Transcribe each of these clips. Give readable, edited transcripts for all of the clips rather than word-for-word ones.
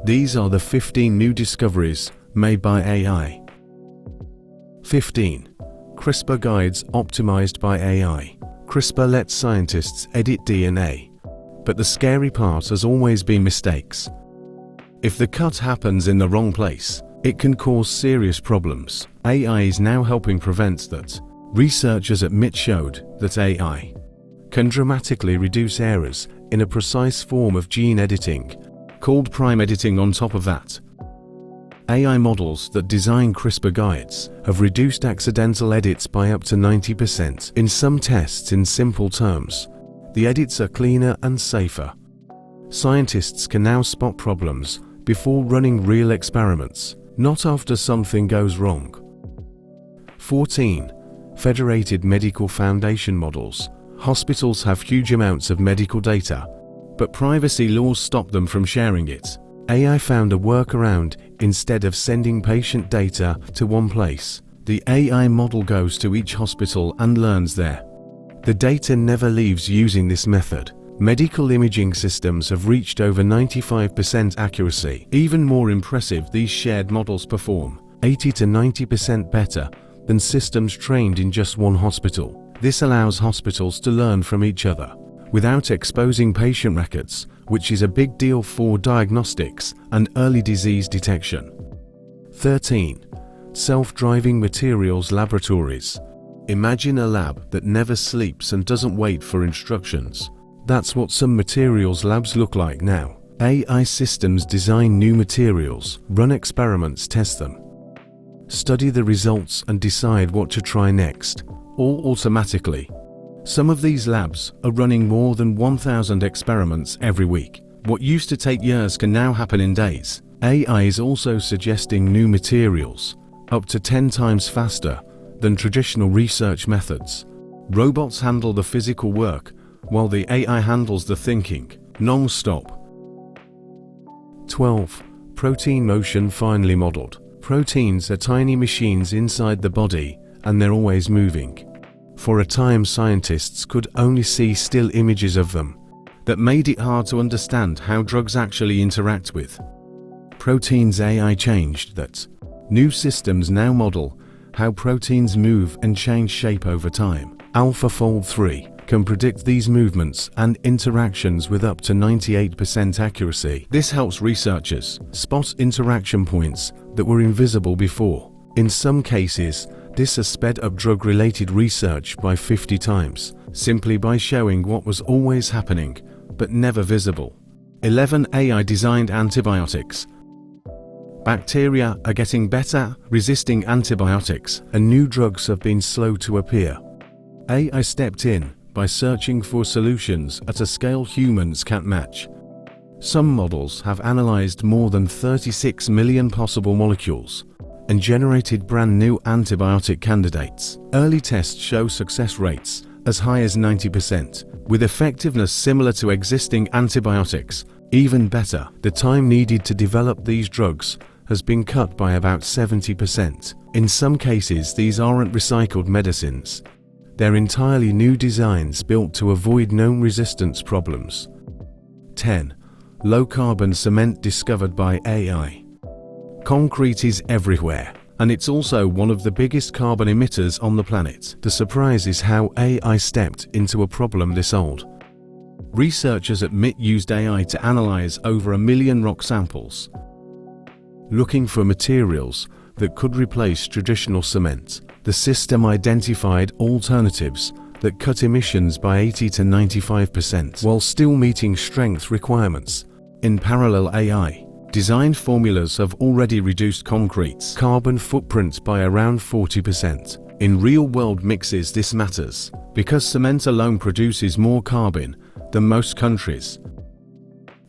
These are the 15 new discoveries made by AI. 15. CRISPR guides optimized by AI. CRISPR lets scientists edit DNA, but the scary part has always been mistakes. If the cut happens in the wrong place, it can cause serious problems. AI is now helping prevent that. Researchers at MIT showed that AI can dramatically reduce errors in a precise form of gene editing, called prime editing. On top of that, AI models that design CRISPR guides have reduced accidental edits by up to 90%. In some tests, in simple terms, the edits are cleaner and safer. Scientists can now spot problems before running real experiments, not after something goes wrong. 14. Federated Medical Foundation models. Hospitals have huge amounts of medical data, but privacy laws stop them from sharing it. AI found a workaround. Instead of sending patient data to one place, the AI model goes to each hospital and learns there. The data never leaves. Using this method, medical imaging systems have reached over 95% accuracy. Even more impressive, these shared models perform 80 to 90% better than systems trained in just one hospital. This allows hospitals to learn from each other without exposing patient records, which is a big deal for diagnostics and early disease detection. 13. Self-driving materials laboratories. Imagine a lab that never sleeps and doesn't wait for instructions. That's what some materials labs look like now. AI systems design new materials, run experiments, test them, study the results and decide what to try next, all automatically. Some of these labs are running more than 1,000 experiments every week. What used to take years can now happen in days. AI is also suggesting new materials, up to 10 times faster than traditional research methods. Robots handle the physical work, while the AI handles the thinking, non-stop. 12. Protein motion finely modeled. Proteins are tiny machines inside the body, and they're always moving. For a time, scientists could only see still images of them. That made it hard to understand how drugs actually interact with proteins. AI changed that. New systems now model how proteins move and change shape over time. AlphaFold 3 can predict these movements and interactions with up to 98% accuracy. This helps researchers spot interaction points that were invisible before. In some cases, this has sped up drug-related research by 50 times, simply by showing what was always happening, but never visible. 11. AI-designed antibiotics. Bacteria are getting better resisting antibiotics, and new drugs have been slow to appear. AI stepped in by searching for solutions at a scale humans can't match. Some models have analyzed more than 36 million possible molecules and generated brand new antibiotic candidates. Early tests show success rates as high as 90%, with effectiveness similar to existing antibiotics. Even better, the time needed to develop these drugs has been cut by about 70%. In some cases, these aren't recycled medicines. They're entirely new designs built to avoid known resistance problems. 10. Low-carbon cement discovered by AI. Concrete is everywhere, and it's also one of the biggest carbon emitters on the planet. The surprise is how AI stepped into a problem this old. Researchers at MIT used AI to analyze over 1 million rock samples, looking for materials that could replace traditional cement. The system identified alternatives that cut emissions by 80 to 95% while still meeting strength requirements. In parallel, AI design formulas have already reduced concrete's carbon footprint by around 40%. In real-world mixes, this matters because cement alone produces more carbon than most countries.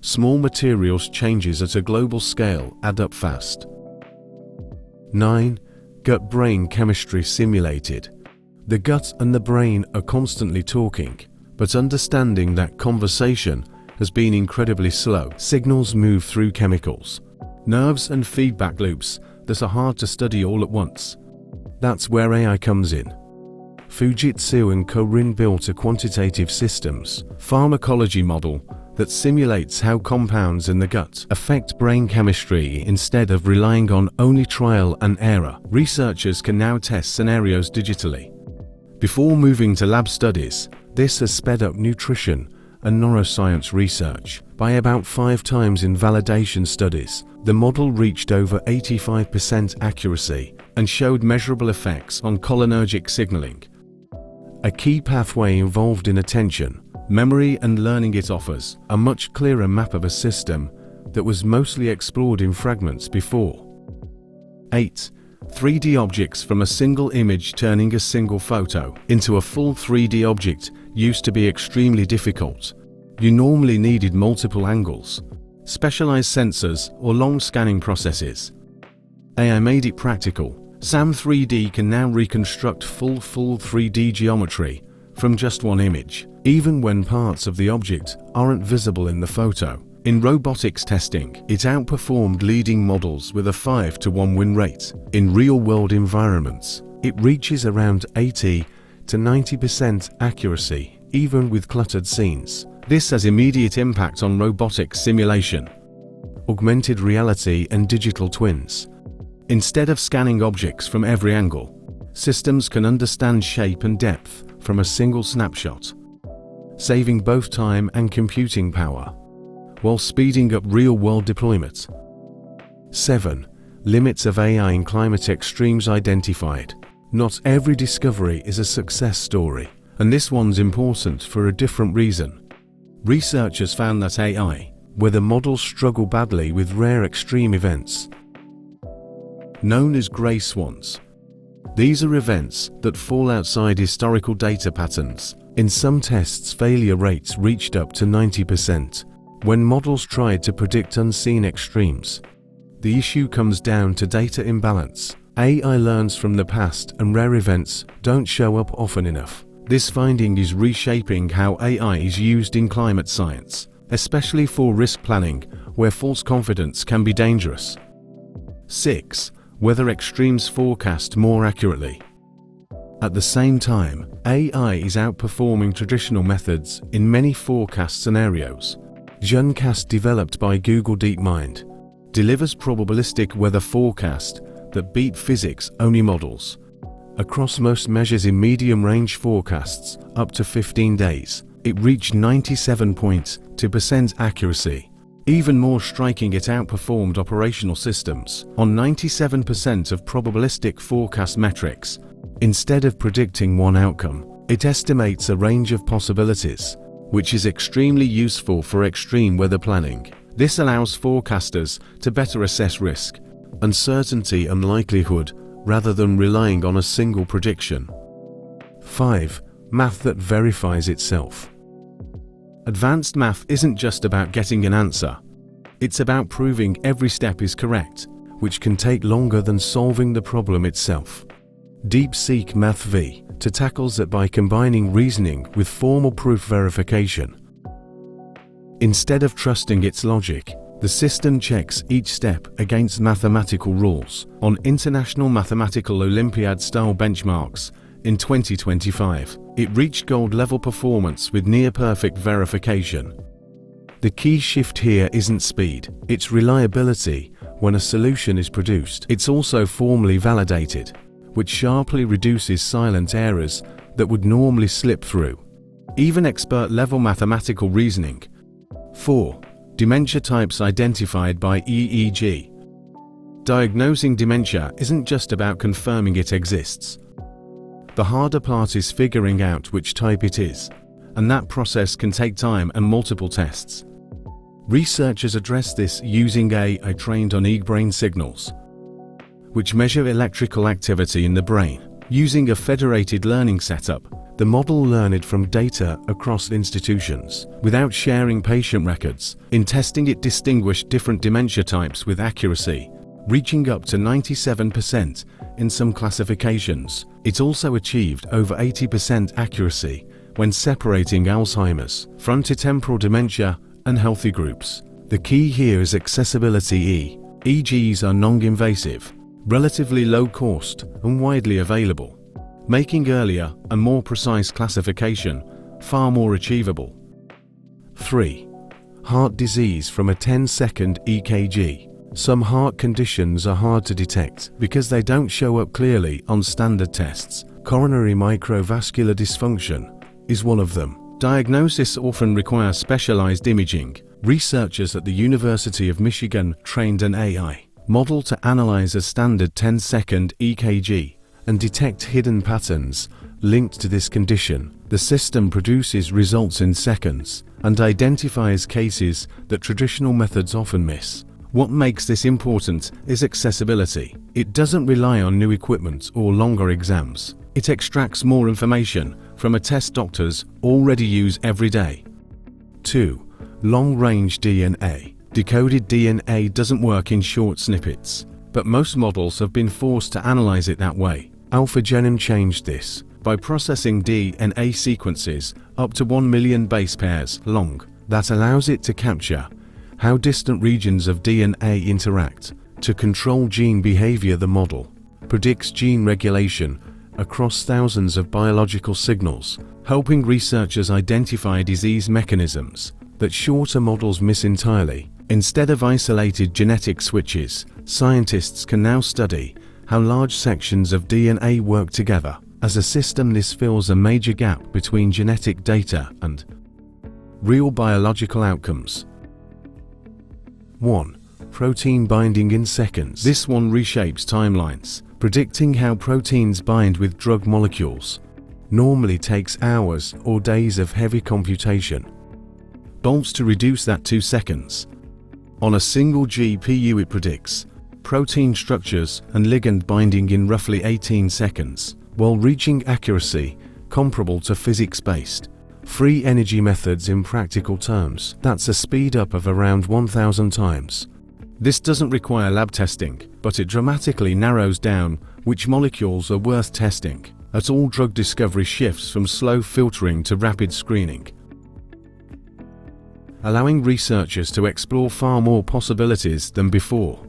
Small materials changes at a global scale add up fast. 9. Gut-brain chemistry simulated. The gut and the brain are constantly talking, but understanding that conversation has been incredibly slow. Signals move through chemicals, nerves and feedback loops that are hard to study all at once. That's where AI comes in. Fujitsu and Korin built a quantitative systems pharmacology model that simulates how compounds in the gut affect brain chemistry instead of relying on only trial and error. Researchers can now test scenarios digitally. Before moving to lab studies, this has sped up nutrition and neuroscience research by about 5 times in validation studies. The model reached over 85% accuracy and showed measurable effects on cholinergic signaling, a key pathway involved in attention, memory and learning. It offers a much clearer map of a system that was mostly explored in fragments before. 8. 3D objects from a single image. Turning a single photo into a full 3D object used to be extremely difficult. You normally needed multiple angles, specialized sensors, or long scanning processes. AI made it practical. SAM 3D can now reconstruct full 3D geometry from just one image, even when parts of the object aren't visible in the photo. In robotics testing, it outperformed leading models with a 5-to-1 win rate. In real-world environments, it reaches around 80 to 90% accuracy, even with cluttered scenes. This has immediate impact on robotics simulation, augmented reality, and digital twins. Instead of scanning objects from every angle, systems can understand shape and depth from a single snapshot, saving both time and computing power, while speeding up real-world deployment. 7. Limits of AI in climate extremes identified. Not every discovery is a success story, and this one's important for a different reason. Researchers found that AI, where the models struggle badly with rare extreme events, known as gray swans. These are events that fall outside historical data patterns. In some tests, failure rates reached up to 90% when models tried to predict unseen extremes. The issue comes down to data imbalance. AI learns from the past, and rare events don't show up often enough. This finding is reshaping how AI is used in climate science, especially for risk planning, where false confidence can be dangerous. 6. Weather extremes forecast more accurately. At the same time, AI is outperforming traditional methods in many forecast scenarios. Juncast, developed by Google DeepMind, delivers probabilistic weather forecasts that beat physics-only models. Across most measures in medium-range forecasts, up to 15 days, it reached 97.2% accuracy. Even more striking, it outperformed operational systems on 97% of probabilistic forecast metrics. Instead of predicting one outcome, it estimates a range of possibilities, which is extremely useful for extreme weather planning. This allows forecasters to better assess risk, uncertainty, and likelihood rather than relying on a single prediction. 5. Math that verifies itself. Advanced math isn't just about getting an answer. It's about proving every step is correct, which can take longer than solving the problem itself. DeepSeek Math V2 tackles that by combining reasoning with formal proof verification. Instead of trusting its logic, the system checks each step against mathematical rules on International Mathematical Olympiad-style benchmarks. In 2025, it reached gold-level performance with near-perfect verification. The key shift here isn't speed, it's reliability. When a solution is produced, it's also formally validated, which sharply reduces silent errors that would normally slip through, even expert-level mathematical reasoning. 4. Dementia types identified by EEG. Diagnosing dementia isn't just about confirming it exists. The harder part is figuring out which type it is, and that process can take time and multiple tests. Researchers address this using AI trained on brain signals, which measure electrical activity in the brain. Using a federated learning setup, the model learned from data across institutions without sharing patient records. In testing, it distinguished different dementia types with accuracy, reaching up to 97% in some classifications. It also achieved over 80% accuracy when separating Alzheimer's, frontotemporal dementia, and healthy groups. The key here is accessibility. EEGs are non-invasive, relatively low cost, and widely available, making earlier and more precise classification far more achievable. 3. Heart disease from a 10-second EKG. Some heart conditions are hard to detect because they don't show up clearly on standard tests. Coronary microvascular dysfunction is one of them. Diagnosis often requires specialized imaging. Researchers at the University of Michigan trained an AI model to analyze a standard 10-second EKG and detect hidden patterns linked to this condition. The system produces results in seconds and identifies cases that traditional methods often miss. What makes this important is accessibility. It doesn't rely on new equipment or longer exams. It extracts more information from a test doctors already use every day. 2. Long-range DNA. Decoded DNA doesn't work in short snippets, but most models have been forced to analyze it that way. AlphaGenome changed this by processing DNA sequences up to 1 million base pairs long. That allows it to capture how distant regions of DNA interact to control gene behavior. The model predicts gene regulation across thousands of biological signals, helping researchers identify disease mechanisms that shorter models miss entirely. Instead of isolated genetic switches, scientists can now study how large sections of DNA work together. As a system, this fills a major gap between genetic data and real biological outcomes. 1. Protein binding in seconds. This one reshapes timelines. Predicting how proteins bind with drug molecules normally takes hours or days of heavy computation. Bolts to reduce that to seconds. On a single GPU, it predicts protein structures and ligand binding in roughly 18 seconds, while reaching accuracy comparable to physics-based free energy methods. In practical terms, that's a speed up of around 1,000 times. This doesn't require lab testing, but it dramatically narrows down which molecules are worth testing. As all drug discovery shifts from slow filtering to rapid screening, allowing researchers to explore far more possibilities than before.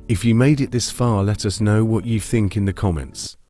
If you made it this far, let us know what you think in the comments.